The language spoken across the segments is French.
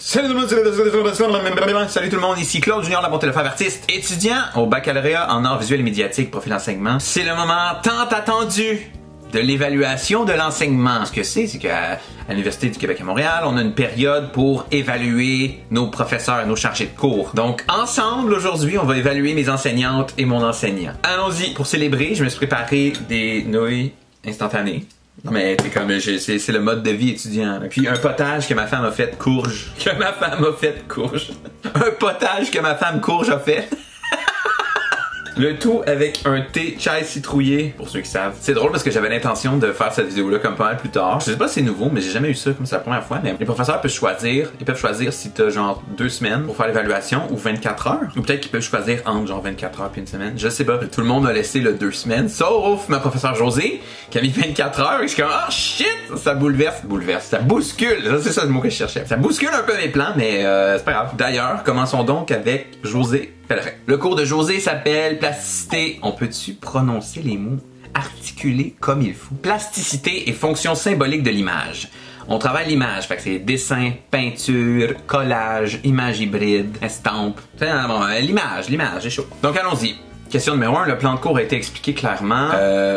Salut tout le monde, ici Claude Junior, la bonté de faire artiste, étudiant au baccalauréat en arts visuels et médiatiques, profil enseignement. C'est le moment tant attendu de l'évaluation de l'enseignement. Ce que c'est qu'à l'Université du Québec à Montréal, on a une période pour évaluer nos professeurs, nos chargés de cours. Donc ensemble, aujourd'hui, on va évaluer mes enseignantes et mon enseignant. Allons-y. Pour célébrer, je me suis préparé des nouilles instantanées. Mais c'est comme c'est le mode de vie étudiant. Là. Puis un potage que ma femme a fait courge. Un potage que ma femme courge a fait. Le tout avec un thé chai citrouillé, pour ceux qui savent. C'est drôle parce que j'avais l'intention de faire cette vidéo-là comme pas mal plus tard. Je sais pas si c'est nouveau, mais j'ai jamais eu ça comme c'est la première fois. Mais les professeurs peuvent choisir. Ils peuvent choisir si t'as genre 2 semaines pour faire l'évaluation ou 24 heures. Ou peut-être qu'ils peuvent choisir entre genre 24 heures puis une semaine. Je sais pas. Tout le monde a laissé le 2 semaines. Sauf ma professeure Josée, qui a mis 24 heures. Et je suis comme, oh shit! Ça bouleverse. Ça bouscule. Ça, c'est ça le mot que je cherchais. Ça bouscule un peu mes plans, mais c'est pas grave. D'ailleurs, commençons donc avec Josée. Le cours de Josée s'appelle Plasticité. On peut-tu prononcer les mots articulés comme il faut? Plasticité et fonction symbolique de l'image. On travaille l'image, fait que c'est dessin, peinture, collage, image hybride, estampe. L'image, c'est chaud. Donc allons-y. Question numéro 1, le plan de cours a été expliqué clairement.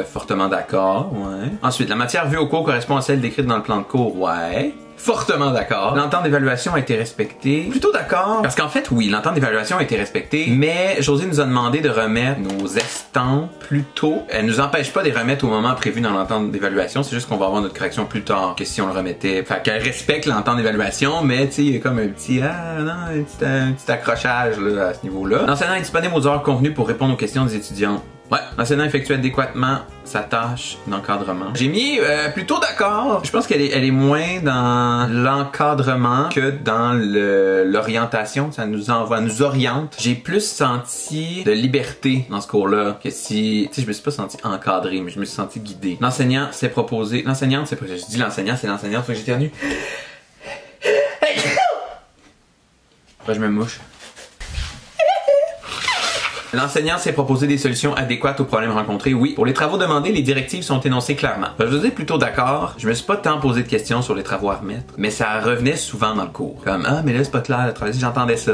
Fortement d'accord, ouais. Ensuite, la matière vue au cours correspond à celle décrite dans le plan de cours, ouais. Fortement d'accord. L'entente d'évaluation a été respectée. Plutôt d'accord. Parce qu'en fait, oui, l'entente d'évaluation a été respectée, mais Josée nous a demandé de remettre nos estampes plus tôt. Elle nous empêche pas de les remettre au moment prévu dans l'entente d'évaluation, c'est juste qu'on va avoir notre correction plus tard que si on le remettait. Fait qu'elle respecte l'entente d'évaluation, mais tu sais, il y a comme un petit petit accrochage là, à ce niveau-là. L'enseignant est disponible aux heures convenues pour répondre aux questions des étudiants. Ouais, l'enseignant effectue adéquatement sa tâche d'encadrement. J'ai mis plutôt d'accord. Je pense qu'elle est moins dans l'encadrement que dans l'orientation. Ça nous oriente. J'ai plus senti de liberté dans ce cours-là que si, tu sais, je me suis pas senti encadré, mais je me suis senti guidé. L'enseignant s'est proposé, l'enseignante s'est proposé, je dis l'enseignant, c'est l'enseignante, faut que j'éternue. Je me mouche. L'enseignant s'est proposé des solutions adéquates aux problèmes rencontrés. Oui, pour les travaux demandés, les directives sont énoncées clairement. Je vous dis plutôt d'accord. Je me suis pas tant posé de questions sur les travaux à remettre, mais ça revenait souvent dans le cours. Comme, ah, mais là, c'est pas clair, le travail, j'entendais ça.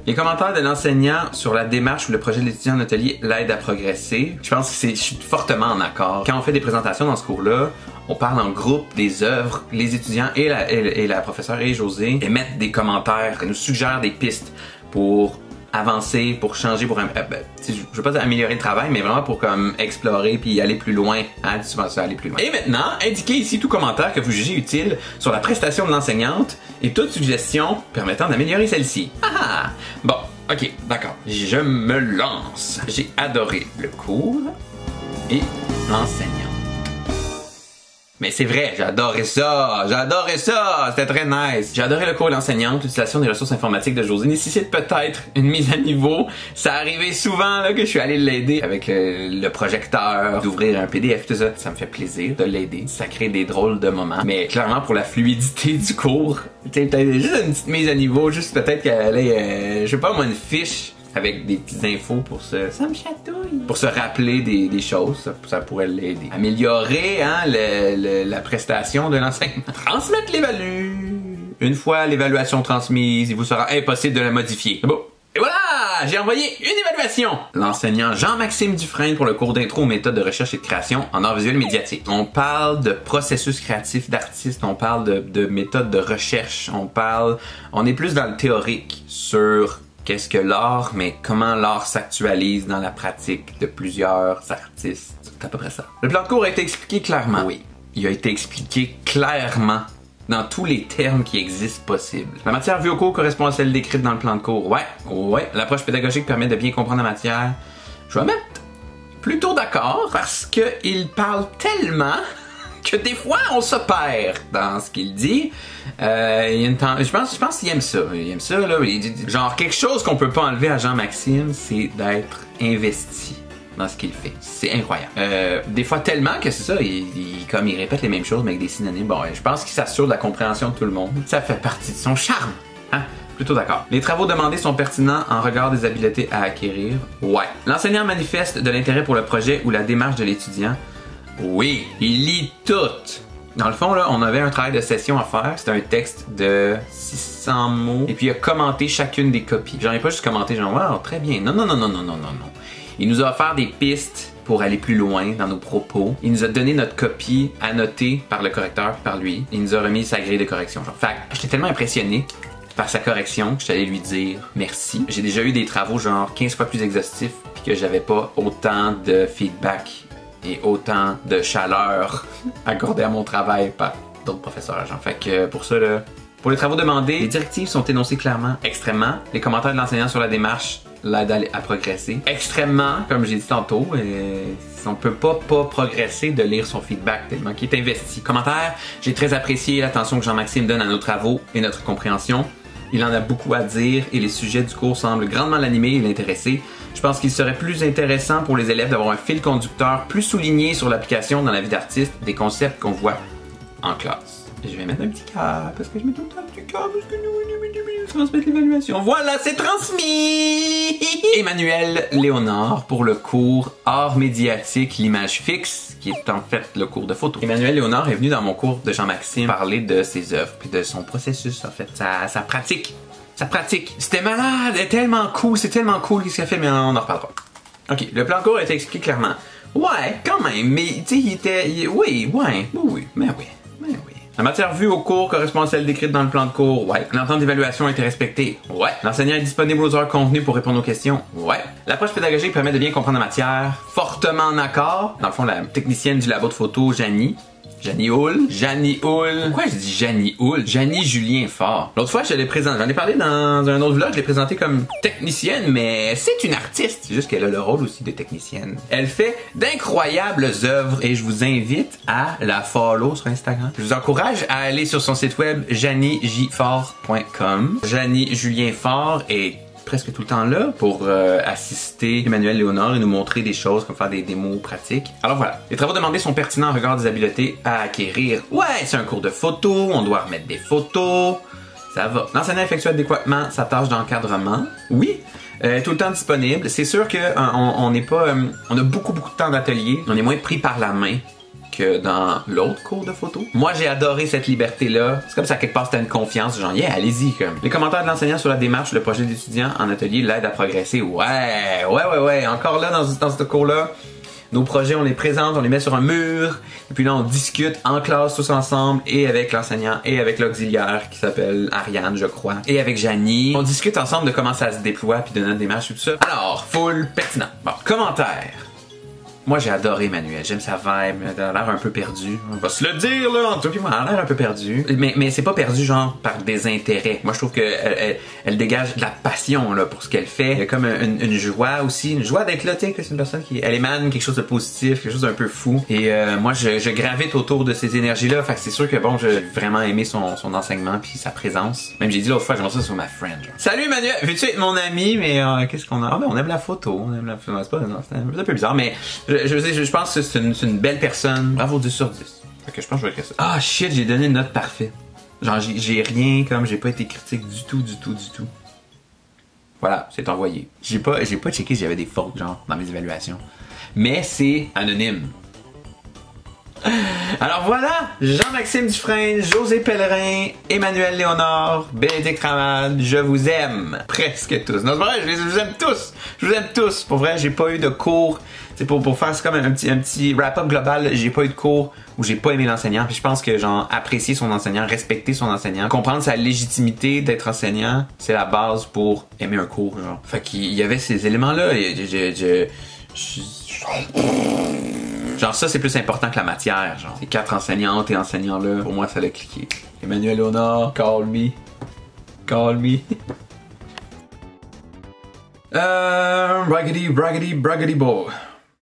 Les commentaires de l'enseignant sur la démarche ou le projet de l'étudiant en atelier l'aident à progresser. Je pense que je suis fortement en accord. Quand on fait des présentations dans ce cours-là, on parle en groupe des œuvres, les étudiants et la professeure et Josée émettent des commentaires, nous suggèrent des pistes pour avancer, pour changer, pour je veux pas dire améliorer le travail, mais vraiment pour comme explorer puis aller plus loin. Hein, souvent ça, aller plus loin. Et maintenant, indiquez ici tout commentaire que vous jugez utile sur la prestation de l'enseignante et toute suggestion permettant d'améliorer celle-ci. Ah! Bon, ok, d'accord. Je me lance. J'ai adoré le cours et l'enseignant. Mais c'est vrai, j'adorais ça, c'était très nice. J'ai adoré le cours de l'enseignante, l'utilisation des ressources informatiques de Josée nécessite peut-être une mise à niveau. Ça arrivait souvent là, que je suis allé l'aider avec le projecteur, d'ouvrir un PDF, tout ça. Ça me fait plaisir de l'aider, ça crée des drôles de moments. Mais clairement pour la fluidité du cours, peut-être juste une petite mise à niveau, juste peut-être qu'elle ait, je sais pas moi, une fiche avec des petites infos pour ça me chatouille. Pour se rappeler des choses, ça pourrait l'aider. Améliorer la prestation de l'enseignement. Transmettre l'évalu. Une fois l'évaluation transmise, il vous sera impossible de la modifier. C'est beau. Et voilà! J'ai envoyé une évaluation! L'enseignant Jean-Maxime Dufresne pour le cours d'intro aux méthodes de recherche et de création en arts visuels et médiatiques. On parle de processus créatif d'artistes, on parle de méthodes de recherche, on est plus dans le théorique sur qu'est-ce que l'art, mais comment l'art s'actualise dans la pratique de plusieurs artistes. C'est à peu près ça. Le plan de cours a été expliqué clairement. Oui, il a été expliqué clairement dans tous les termes qui existent possibles. La matière vue au cours correspond à celle décrite dans le plan de cours. Ouais. L'approche pédagogique permet de bien comprendre la matière. Je vais mettre plutôt d'accord parce qu'il parle tellement que des fois on se perd dans ce qu'il dit. Je pense qu'il aime ça. Il aime ça là. Genre quelque chose qu'on peut pas enlever à Jean-Maxime, c'est d'être investi dans ce qu'il fait. C'est incroyable. Des fois tellement que c'est ça, il répète les mêmes choses mais avec des synonymes. Bon, je pense qu'il s'assure de la compréhension de tout le monde. Ça fait partie de son charme. Hein? Plutôt d'accord. Les travaux demandés sont pertinents en regard des habiletés à acquérir. Ouais. L'enseignant manifeste de l'intérêt pour le projet ou la démarche de l'étudiant. Oui, il lit tout. Dans le fond, là, on avait un travail de session à faire. C'était un texte de 600 mots. Et puis, il a commenté chacune des copies. J'en ai pas juste commenté genre, wow, très bien. Non, non, non, non, non, non, non, non. Il nous a offert des pistes pour aller plus loin dans nos propos. Il nous a donné notre copie annotée par le correcteur, par lui. Il nous a remis sa grille de correction. Genre. Fait que j'étais tellement impressionné par sa correction que je suis allé lui dire merci. J'ai déjà eu des travaux genre 15 fois plus exhaustifs puis que j'avais pas autant de feedback et autant de chaleur accordée à mon travail par d'autres professeurs. Genre. Fait que pour ça, là, pour les travaux demandés, les directives sont énoncées clairement, extrêmement. Les commentaires de l'enseignant sur la démarche l'aident à progresser. Extrêmement, comme j'ai dit tantôt, on peut pas progresser de lire son feedback tellement qu'il est investi. Commentaire, j'ai très apprécié l'attention que Jean-Maxime donne à nos travaux et notre compréhension. Il en a beaucoup à dire et les sujets du cours semblent grandement l'animer et l'intéresser. Je pense qu'il serait plus intéressant pour les élèves d'avoir un fil conducteur plus souligné sur l'application dans la vie d'artiste des concepts qu'on voit en classe. Et je vais mettre un petit cœur parce que je mets tout le temps un petit cœur parce que nous transmettre l'évaluation. Voilà, c'est transmis! Emmanuel Léonard pour le cours Art médiatique, l'image fixe, qui est en fait le cours de photo. Emmanuel Léonard est venu dans mon cours de Jean-Maxime parler de ses œuvres puis de son processus, en fait, sa pratique. Sa pratique. C'était malade, c'est tellement cool ce qu'il a fait, mais on en reparlera. Ok, le plan de cours a été expliqué clairement. Ouais, quand même, mais tu sais, oui. La matière vue au cours correspond à celle décrite dans le plan de cours. Ouais. L'entente d'évaluation a été respectée. Ouais. L'enseignant est disponible aux heures convenues pour répondre aux questions. Ouais. L'approche pédagogique permet de bien comprendre la matière. Fortement en accord. Dans le fond, la technicienne du labo de photo, Janie Houle. Pourquoi je dis Janie Houle? Janie Julien Fort. L'autre fois, j'en ai parlé dans un autre vlog, je l'ai présenté comme technicienne, mais c'est une artiste. C'est juste qu'elle a le rôle aussi de technicienne. Elle fait d'incroyables œuvres et je vous invite à la follow sur Instagram. Je vous encourage à aller sur son site web janiejfort.com. Janie Julien Fort est presque tout le temps là pour assister Emmanuel Léonard et nous montrer des choses comme faire des démos pratiques. Alors voilà, les travaux demandés sont pertinents au regard des habiletés à acquérir. Ouais, c'est un cours de photo, on doit remettre des photos, ça va. L'enseignant effectue adéquatement sa tâche d'encadrement. Oui, tout le temps disponible. C'est sûr que on a beaucoup de temps d'atelier, on est moins pris par la main que dans l'autre cours de photo. Moi, j'ai adoré cette liberté-là. C'est comme ça, quelque part, c'était une confiance, genre, yeah, allez-y, comme. Les commentaires de l'enseignant sur la démarche, le projet d'étudiant en atelier l'aide à progresser. Ouais. Encore là, dans ce cours-là, nos projets, on les présente, on les met sur un mur, et puis là, on discute en classe tous ensemble, et avec l'enseignant, et avec l'auxiliaire, qui s'appelle Ariane, je crois, et avec Janie. On discute ensemble de comment ça se déploie, puis de notre démarche, et tout ça. Alors, full pertinent. Bon, commentaire. Moi, j'ai adoré Emmanuel. J'aime sa vibe. Elle a l'air un peu perdue. On va se le dire, là. En tout cas, elle a l'air un peu perdue. Mais c'est pas perdu, genre, par désintérêt. Moi, je trouve qu'elle elle dégage de la passion, là, pour ce qu'elle fait. Il y a comme une joie aussi. Une joie d'être là, tu sais, que c'est une personne elle émane quelque chose de positif, quelque chose d'un peu fou. Et moi, je gravite autour de ces énergies-là. Fait que c'est sûr que, bon, j'ai vraiment aimé son enseignement puis sa présence. Même, j'ai dit l'autre fois, j'aimerais ça sur ma friend, genre. Salut, Emmanuel! Veux-tu être mon ami? Mais qu'est-ce qu'on a? Ah, ben, on aime la photo. On aime la photo. C'est pas, non, c'est un peu bizarre, mais je pense que c'est une belle personne. Bravo, 10 sur 10. Fait que je pense que je vais rester. Ah shit, j'ai donné une note parfaite. Genre, j'ai rien, comme j'ai pas été critique du tout. Voilà, c'est envoyé. J'ai pas checké si j'avais des fautes, genre, dans mes évaluations. Mais c'est anonyme. Alors voilà, Jean-Maxime Dufresne, José Pellerin, Emmanuel Léonard, Bénédicte Ramade, je vous aime presque tous. Non, c'est vrai, je vous aime tous. Je vous aime tous. Pour vrai, j'ai pas eu de cours. C'est pour faire c'est comme un petit wrap-up global. J'ai pas eu de cours où j'ai pas aimé l'enseignant. Puis je pense que genre apprécier son enseignant, respecter son enseignant, comprendre sa légitimité d'être enseignant, c'est la base pour aimer un cours. Genre. Fait qu'il y avait ces éléments-là. Genre ça c'est plus important que la matière, genre. Ces 4 enseignantes et enseignants là, pour moi ça l'a cliqué. Emmanuel Léonard, call me. Braggedy boy.